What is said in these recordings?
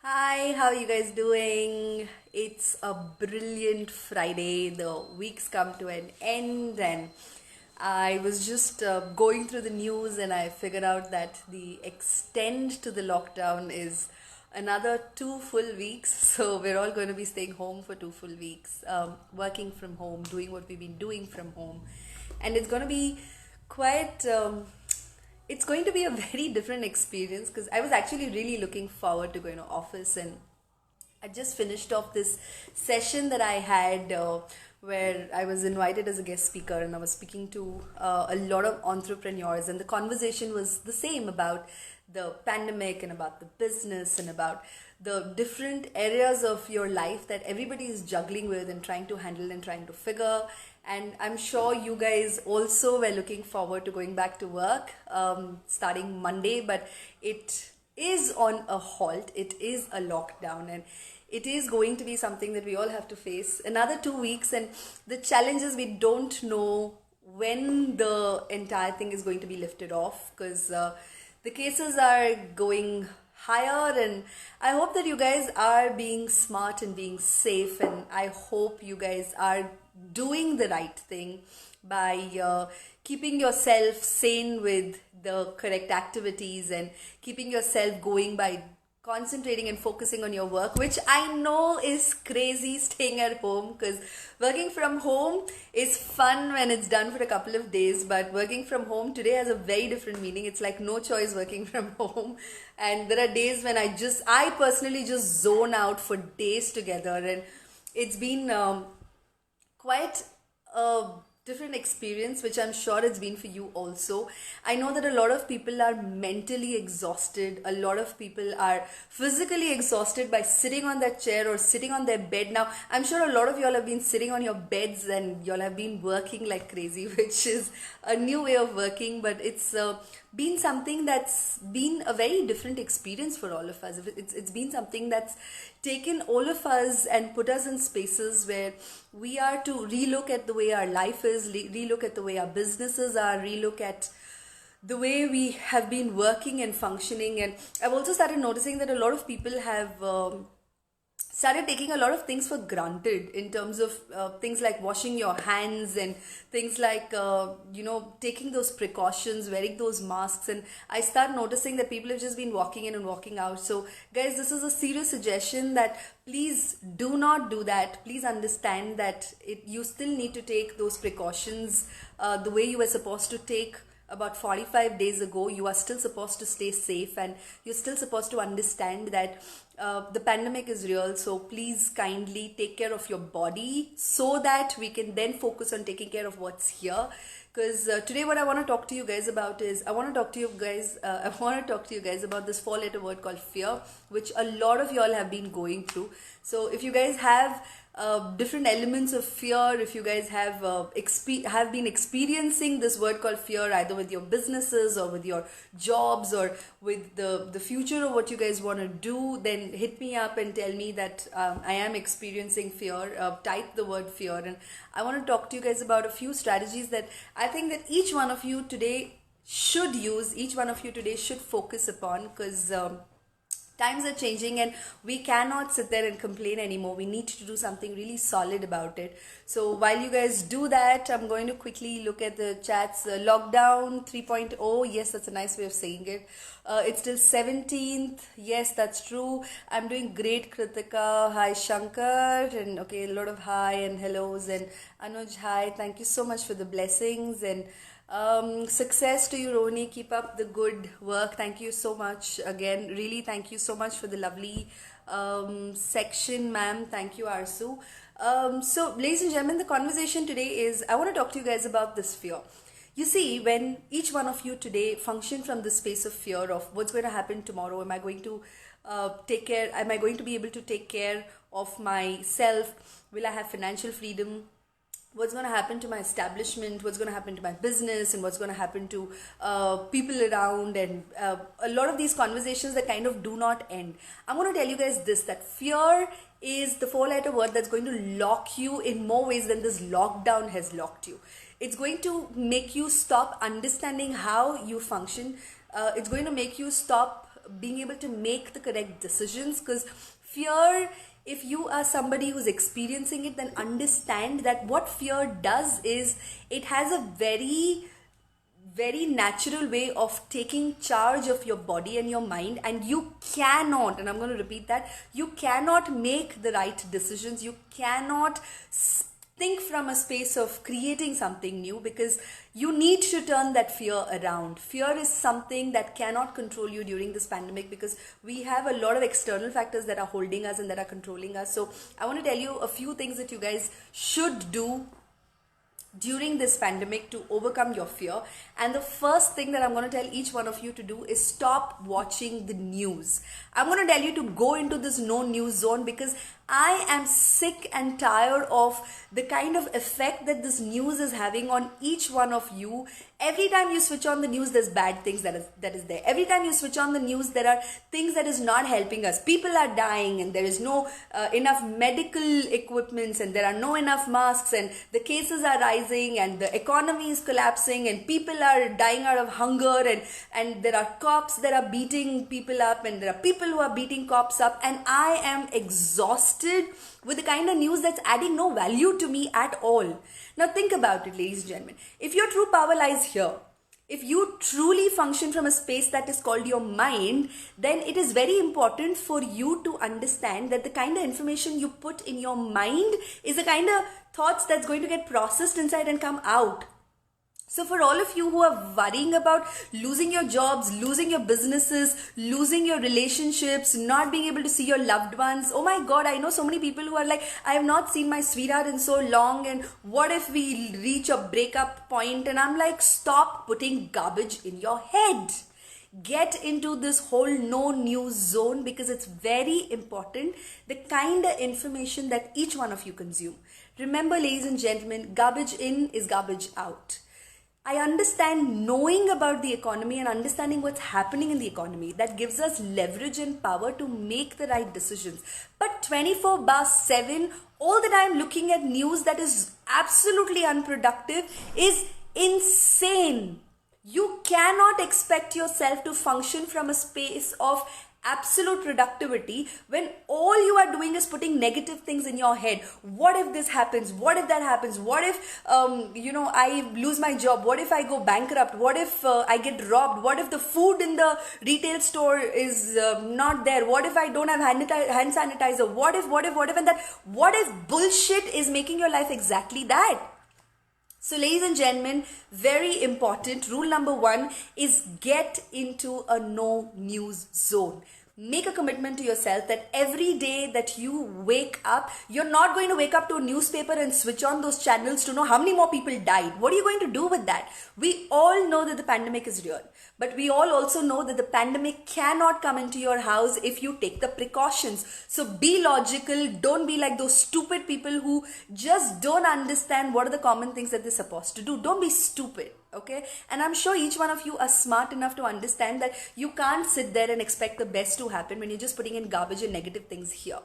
Hi, how are you guys doing? It's a brilliant Friday. The week's come to an end, and I was just going through the news and I figured out that the extent to the lockdown is another 2 full weeks. So we're all going to be staying home for 2 full weeks, working from home, doing what we've been doing from home, and it's going to be quite. It's going to be a very different experience because I was actually really looking forward to going to office, and I just finished off this session that I had where I was invited as a guest speaker, and I was speaking to a lot of entrepreneurs, and the conversation was the same about the pandemic and about the business and about the different areas of your life that everybody is juggling with and trying to handle and trying to figure. And I'm sure you guys also were looking forward to going back to work starting Monday, but it is on a halt, it is a lockdown, and it is going to be something that we all have to face another 2 weeks. And the challenge is we don't know when the entire thing is going to be lifted off because the cases are going higher, and I hope that you guys are being smart and being safe, and I hope you guys are doing the right thing by keeping yourself sane with the correct activities and keeping yourself going by concentrating and focusing on your work, which I know is crazy staying at home, because working from home is fun when it's done for a couple of days, but working from home today has a very different meaning. It's like no choice working from home, and there are days when I personally just zone out for days together, and it's been quite a different experience, which I'm sure it's been for you also. I know that a lot of people are mentally exhausted, a lot of people are physically exhausted by sitting on that chair or sitting on their bed. Now, I'm sure a lot of y'all have been sitting on your beds and y'all have been working like crazy, which is a new way of working, but it's been something that's been a very different experience for all of us. It's been something that's taken all of us and put us in spaces where we are to relook at the way our life is, relook at the way our businesses are, relook at the way we have been working and functioning. And I've also started noticing that a lot of people have started taking a lot of things for granted in terms of things like washing your hands and things like taking those precautions, wearing those masks. And I start noticing that people have just been walking in and walking out. So guys, this is a serious suggestion that please do not do that. Please understand that you still need to take those precautions the way you were supposed to take about 45 days ago. You are still supposed to stay safe, and you're still supposed to understand that the pandemic is real. So please kindly take care of your body so that we can then focus on taking care of what's here. Because today what I want to talk to you guys about is I want to talk to you guys about this four-letter word called fear, which a lot of y'all have been going through. So if you guys have different elements of fear, if you guys have have been experiencing this word called fear either with your businesses or with your jobs or with the future of what you guys want to do, then hit me up and tell me that I am experiencing fear. Type the word fear, and I want to talk to you guys about a few strategies that I think that each one of you today should use, each one of you today should focus upon, because times are changing and we cannot sit there and complain anymore. We need to do something really solid about it. So while you guys do that, I'm going to quickly look at the chats. Lockdown 3.0, yes, that's a nice way of saying it. It's till 17th, yes, that's true. I'm doing great, Kritika. Hi, Shankar. And okay, a lot of hi and hellos. And Anuj, hi, thank you so much for the blessings. And success to you, Rohini. Keep up the good work. Thank you so much again. Really, thank you so much for the lovely section, ma'am. Thank you, Arsu. So, ladies and gentlemen, the conversation today is I want to talk to you guys about this fear. You see, when each one of you today function from the space of fear of what's going to happen tomorrow, am I going to am I going to be able to take care of myself? Will I have financial freedom? What's going to happen to my establishment, what's going to happen to my business, and what's going to happen to people around, and a lot of these conversations that kind of do not end. I'm going to tell you guys this, that fear is the four-letter word that's going to lock you in more ways than this lockdown has locked you. It's going to make you stop understanding how you function. It's going to make you stop being able to make the correct decisions. Because fear, if you are somebody who's experiencing it, then understand that what fear does is it has a very natural way of taking charge of your body and your mind, and you cannot, and I'm going to repeat that, you cannot make the right decisions. You cannot think from a space of creating something new, because you need to turn that fear around. Fear is something that cannot control you during this pandemic, because we have a lot of external factors that are holding us and that are controlling us. So I want to tell you a few things that you guys should do during this pandemic to overcome your fear. And the first thing that I'm going to tell each one of you to do is stop watching the news. I'm going to tell you to go into this no news zone, because I am sick and tired of the kind of effect that this news is having on each one of you. Every time you switch on the news, there's bad things that is there. Every time you switch on the news, there are things that is not helping us. People are dying, and there is no enough medical equipments, and there are no enough masks, and the cases are rising, and the economy is collapsing, and people are dying out of hunger, and there are cops that are beating people up, and there are people who are beating cops up, and I am exhausted with the kind of news that's adding no value to me at all. Now think about it, ladies and gentlemen. If your true power lies here, if you truly function from a space that is called your mind, then it is very important for you to understand that the kind of information you put in your mind is the kind of thoughts that's going to get processed inside and come out. So for all of you who are worrying about losing your jobs, losing your businesses, losing your relationships, not being able to see your loved ones, oh my God, I know so many people who are like, I have not seen my sweetheart in so long, and what if we reach a breakup point? And I'm like, stop putting garbage in your head. Get into this whole no news zone, because it's very important, the kind of information that each one of you consume. Remember, ladies and gentlemen, garbage in is garbage out. I understand knowing about the economy and understanding what's happening in the economy, that gives us leverage and power to make the right decisions. But 24/7, all the time looking at news that is absolutely unproductive is insane. You cannot expect yourself to function from a space of absolute productivity when all you are doing is putting negative things in your head. What if this happens? What if that happens? What if I lose my job? What if I go bankrupt? What if I get robbed? What if the food in the retail store is not there? What if I don't have hand sanitizer? What if and that? What if bullshit is making your life exactly that? So ladies and gentlemen, very important, rule number 1 is get into a no news zone. Make a commitment to yourself that every day that you wake up, you're not going to wake up to a newspaper and switch on those channels to know how many more people died. What are you going to do with that? We all know that the pandemic is real, but we all also know that the pandemic cannot come into your house if you take the precautions. So be logical. Don't be like those stupid people who just don't understand what are the common things that they're supposed to do. Don't be stupid. Okay, and I'm sure each one of you are smart enough to understand that you can't sit there and expect the best to happen when you're just putting in garbage and negative things here.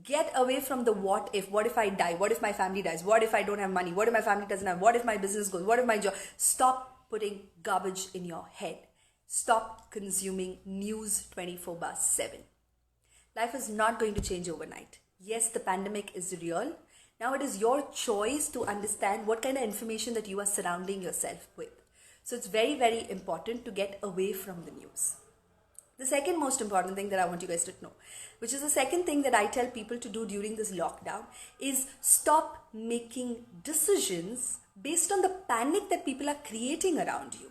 Get away from the what if I die, what if my family dies, what if I don't have money, what if my family doesn't have, what if my business goes, what if my job. Stop putting garbage in your head. Stop consuming news 24/7. Life is not going to change overnight. Yes, the pandemic is real. Now it is your choice to understand what kind of information that you are surrounding yourself with. So it's very, very important to get away from the news. The second most important thing that I want you guys to know, which is the second thing that I tell people to do during this lockdown, is stop making decisions based on the panic that people are creating around you.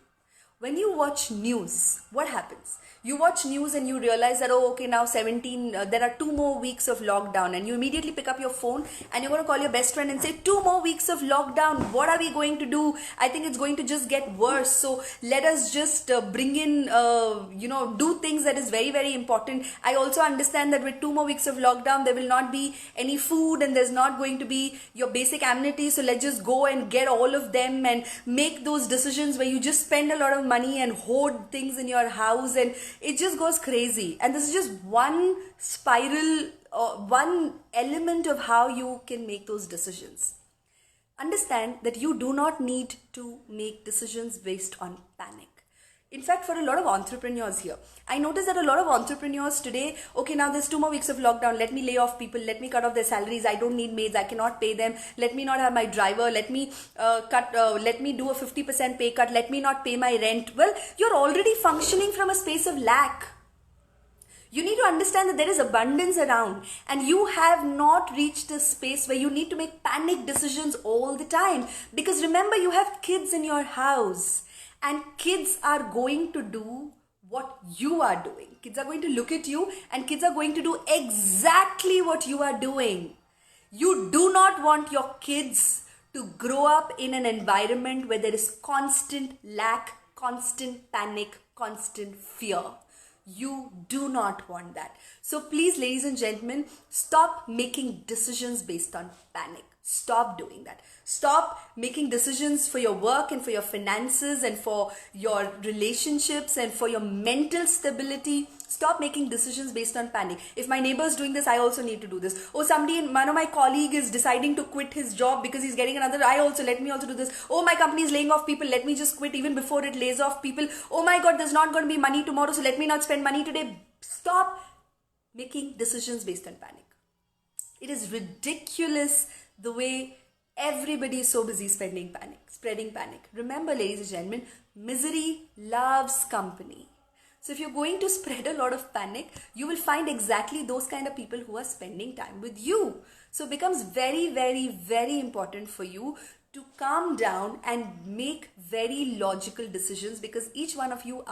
When you watch news, what happens? You watch news and you realize that, oh, okay, now there are 2 more weeks of lockdown, and you immediately pick up your phone and you're going to call your best friend and say, 2 more weeks of lockdown, what are we going to do? I think it's going to just get worse. So let us just bring in, do things that is very, very important. I also understand that with 2 more weeks of lockdown, there will not be any food and there's not going to be your basic amenities. So let's just go and get all of them and make those decisions where you just spend a lot of money and hoard things in your house, and it just goes crazy. And this is just one spiral, one element of how you can make those decisions. Understand that you do not need to make decisions based on panic. In fact, for a lot of entrepreneurs here, I noticed that a lot of entrepreneurs today, okay, now there's 2 more weeks of lockdown, let me lay off people, let me cut off their salaries, I don't need maids, I cannot pay them, let me not have my driver, let me let me do a 50% pay cut, let me not pay my rent. Well, you're already functioning from a space of lack. You need to understand that there is abundance around, and you have not reached a space where you need to make panic decisions all the time. Because remember, you have kids in your house, and kids are going to do what you are doing. Kids are going to look at you, and kids are going to do exactly what you are doing. You do not want your kids to grow up in an environment where there is constant lack, constant panic, constant fear. You do not want that. So please, ladies and gentlemen, stop making decisions based on panic. Stop doing that. Stop making decisions for your work and for your finances and for your relationships and for your mental stability. Stop making decisions based on panic. If my neighbor is doing this, I also need to do this. Oh, one of my colleague is deciding to quit his job because he's getting another. Let me also do this. Oh, my company is laying off people. Let me just quit even before it lays off people. Oh my God, there's not going to be money tomorrow, so let me not spend money today. Stop making decisions based on panic. It is ridiculous the way everybody is so busy spreading panic. Remember, ladies and gentlemen, misery loves company. So if you're going to spread a lot of panic, you will find exactly those kind of people who are spending time with you. So it becomes very, very, very important for you to calm down and make very logical decisions, because each one of you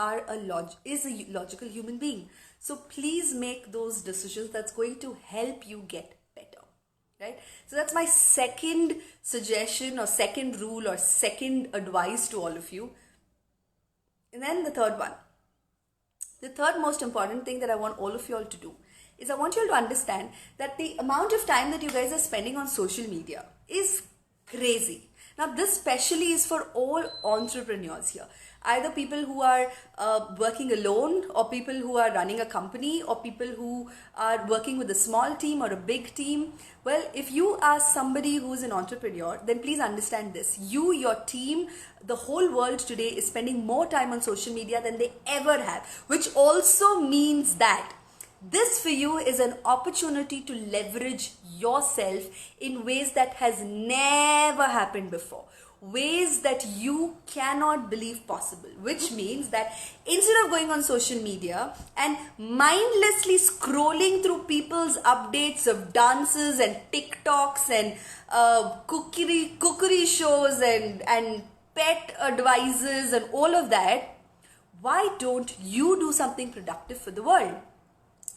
is a logical human being. So please make those decisions that's going to help you get better. Right? So that's my second suggestion or second rule or second advice to all of you. And then the third one. The third most important thing that I want all of you all to do is I want you all to understand that the amount of time that you guys are spending on social media is crazy. Now this specially is for all entrepreneurs here. Either people who are working alone, or people who are running a company, or people who are working with a small team or a big team. Well, if you are somebody who's an entrepreneur, then please understand this. You, your team, the whole world today is spending more time on social media than they ever have, which also means that this for you is an opportunity to leverage yourself in ways that has never happened before. Ways that you cannot believe possible, which means that instead of going on social media and mindlessly scrolling through people's updates of dances and TikToks and cookery shows and pet advices and all of that, why don't you do something productive for the world?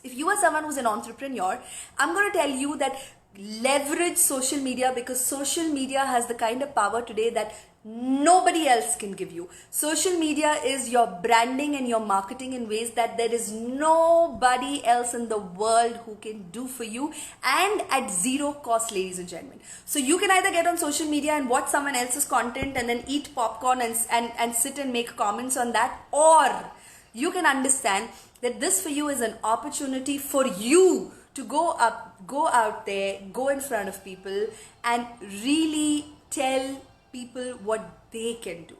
If you are someone who's an entrepreneur, I'm going to tell you that leverage social media, because social media has the kind of power today that nobody else can give you. Social media is your branding and your marketing in ways that there is nobody else in the world who can do for you, and at zero cost, ladies and gentlemen. So you can either get on social media and watch someone else's content and then eat popcorn and sit and make comments on that, or you can understand that this for you is an opportunity for you to go out there, go in front of people and really tell people what they can do.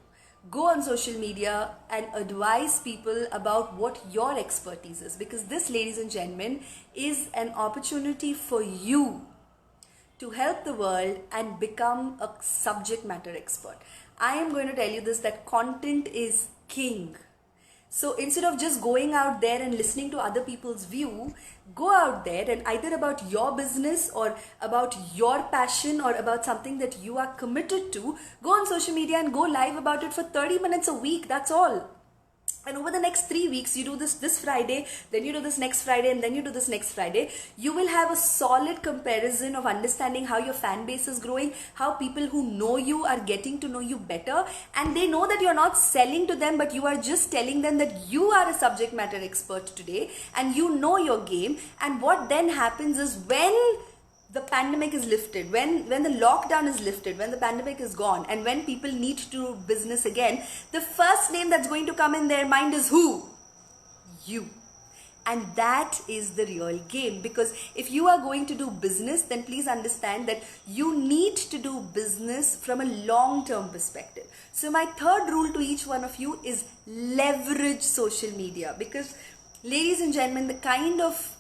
Go on social media and advise people about what your expertise is, because this, ladies and gentlemen, is an opportunity for you to help the world and become a subject matter expert. I am going to tell you this, that content is king. So instead of just going out there and listening to other people's view, go out there and either about your business or about your passion or about something that you are committed to, go on social media and go live about it for 30 minutes a week. That's all. And over the next 3 weeks, you do this Friday, then you do this next Friday, and then you do this next Friday. You will have a solid comparison of understanding how your fan base is growing, how people who know you are getting to know you better, and they know that you're not selling to them, but you are just telling them that you are a subject matter expert today and you know your game. And what then happens is, when the pandemic is lifted, when the lockdown is lifted, when the pandemic is gone, and when people need to do business again, the first name that's going to come in their mind is who? You. And that is the real game, because if you are going to do business, then please understand that you need to do business from a long-term perspective. So my third rule to each one of you is leverage social media, because ladies and gentlemen, the kind of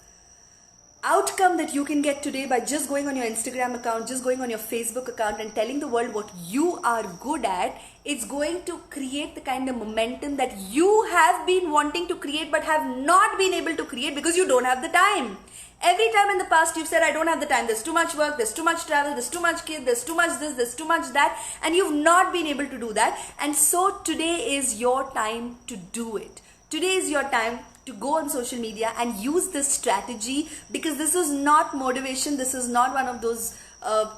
outcome that you can get today by just going on your Instagram account, just going on your Facebook account and telling the world what you are good at, it's going to create the kind of momentum that you have been wanting to create but have not been able to create because you don't have the time. Every time in the past you've said, I don't have the time, there's too much work, there's too much travel, there's too much kid, there's too much this, there's too much that, and you've not been able to do that. And so today is your time to do it. Today is your time to go on social media and use this strategy, because this is not motivation. This is not one of those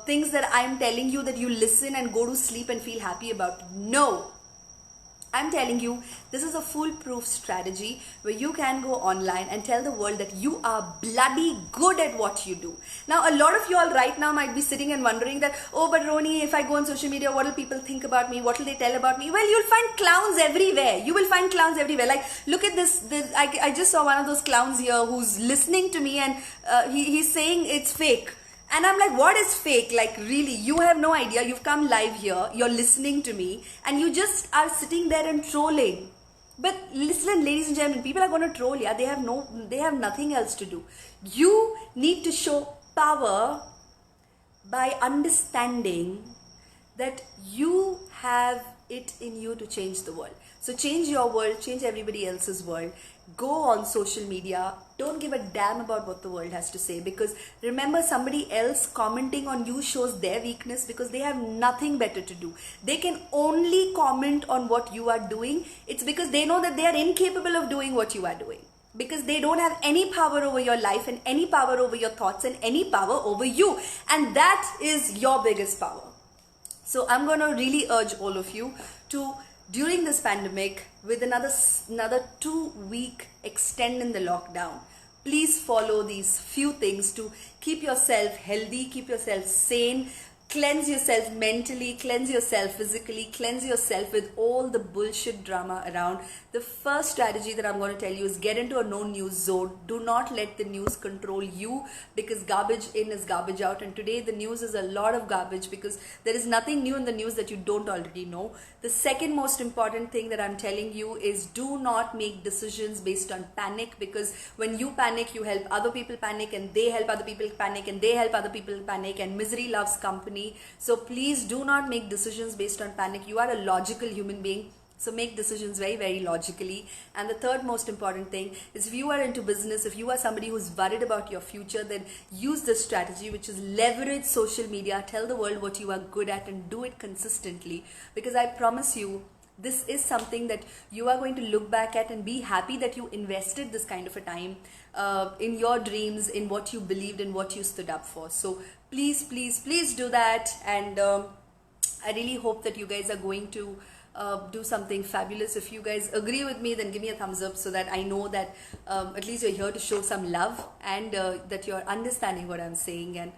things that I'm telling you that you listen and go to sleep and feel happy about. No. I'm telling you, this is a foolproof strategy where you can go online and tell the world that you are bloody good at what you do. Now, a lot of you all right now might be sitting and wondering that, oh, but Rohini, if I go on social media, what will people think about me? What will they tell about me? Well, you'll find clowns everywhere. You will find clowns everywhere. Like, look at this. I just saw one of those clowns here who's listening to me, and he's saying it's fake. And I'm like, what is fake? Like, really, you have no idea. You've come live here, you're listening to me, and you just are sitting there and trolling. But listen, ladies and gentlemen, people are going to troll, yeah. They have nothing else to do. You need to show power by understanding that you have it in you to change the world. So change your world, change everybody else's world. Go on social media. Don't give a damn about what the world has to say, because remember, somebody else commenting on you shows their weakness because they have nothing better to do. They can only comment on what you are doing. It's because they know that they are incapable of doing what you are doing, because they don't have any power over your life and any power over your thoughts and any power over you. And that is your biggest power. So I'm going to really urge all of you to, during this pandemic, with another 2-week extend in the lockdown, please follow these few things to keep yourself healthy, keep yourself sane, cleanse yourself mentally, cleanse yourself physically, cleanse yourself with all the bullshit drama around. The first strategy that I'm going to tell you is get into a no news zone. Do not let the news control you, because garbage in is garbage out. And today the news is a lot of garbage, because there is nothing new in the news that you don't already know. The second most important thing that I'm telling you is do not make decisions based on panic, because when you panic, you help other people panic, and they help other people panic, and they help other people panic, and misery loves company. So please do not make decisions based on panic. You are a logical human being. So make decisions very, very logically. And the third most important thing is, if you are into business, if you are somebody who's worried about your future, then use this strategy, which is leverage social media. Tell the world what you are good at and do it consistently. Because I promise you, this is something that you are going to look back at and be happy that you invested this kind of a time in your dreams, in what you believed, in what you stood up for. So please, please, please do that. And I really hope that you guys are going to do something fabulous. If you guys agree with me, then give me a thumbs up, so that I know that at least you're here to show some love, and that you're understanding what I'm saying, and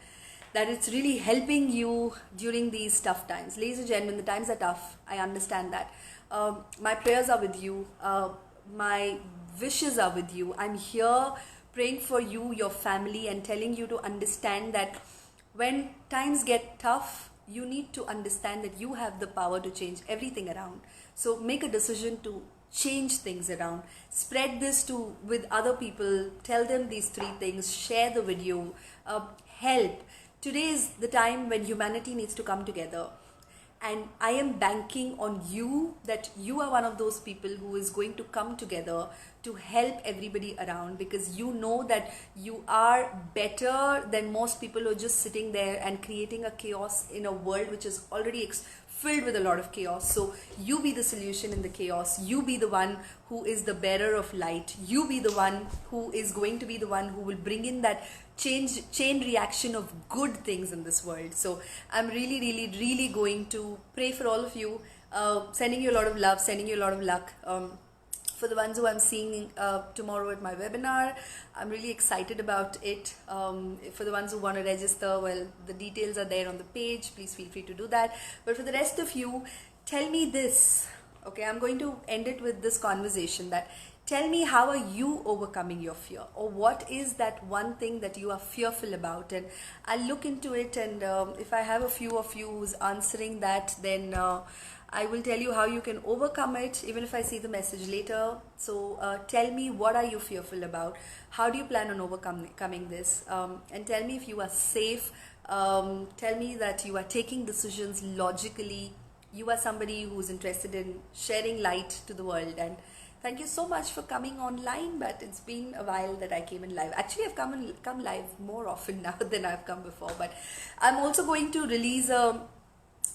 that it's really helping you during these tough times. Ladies and gentlemen, the times are tough. I understand that. My prayers are with you. My wishes are with you. I'm here praying for you, your family, and telling you to understand that when times get tough, you need to understand that you have the power to change everything around. So make a decision to change things around. Spread this with other people. Tell them these 3 things. Share the video. Help. Today is the time when humanity needs to come together. And I am banking on you, that you are one of those people who is going to come together to help everybody around, because you know that you are better than most people who are just sitting there and creating a chaos in a world which is already filled with a lot of chaos. So you be the solution in the chaos. You be the one who is the bearer of light. You be the one who is going to be the one who will bring in that chain reaction of good things in this world. So I'm really, really, really going to pray for all of you, sending you a lot of love, sending you a lot of luck. For the ones who I'm seeing tomorrow at my webinar, I'm really excited about it. For the ones who want to register, well, the details are there on the page. Please feel free to do that. But for the rest of you, tell me this. Okay, I'm going to end it with this conversation, that tell me, how are you overcoming your fear? Or what is that one thing that you are fearful about? And I'll look into it, and if I have a few of you who's answering that, then I will tell you how you can overcome it, even if I see the message later. So tell me, what are you fearful about? How do you plan on overcoming this? And tell me if you are safe. Tell me that you are taking decisions logically. You are somebody who's interested in sharing light to the world. And thank you so much for coming online. But it's been a while that I came in live. Actually, I've come live more often now than I've come before. But I'm also going to release a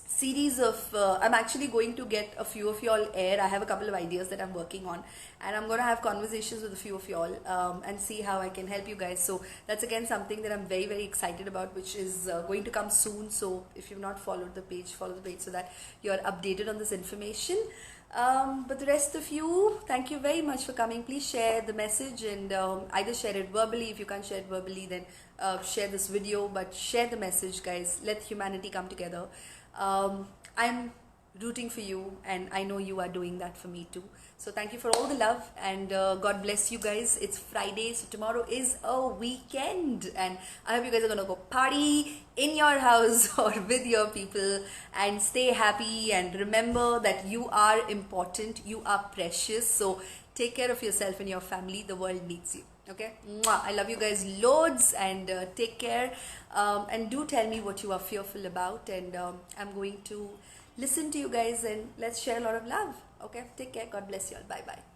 series of I'm actually going to get a few of y'all air. I have a couple of ideas that I'm working on, and I'm going to have conversations with a few of y'all and see how I can help you guys. So that's again something that I'm very excited about, which is going to come soon. So if you've not followed the page, follow the page so that you're updated on this information. But the rest of you, thank you very much for coming. Please share the message, and either share it verbally. If you can't share it verbally, then share this video, but share the message, guys. Let humanity come together. I'm rooting for you, and I know you are doing that for me too. So thank you for all the love, and God bless you guys. It's Friday, so tomorrow is a weekend, and I hope you guys are gonna go party in your house or with your people, and stay happy, and remember that you are important, you are precious. So take care of yourself and your family. The world needs you. Okay, mwah. I love you guys loads, and take care, and do tell me what you are fearful about, and I'm going to listen to you guys, and let's share a lot of love. Okay, take care. God bless you all. Bye bye.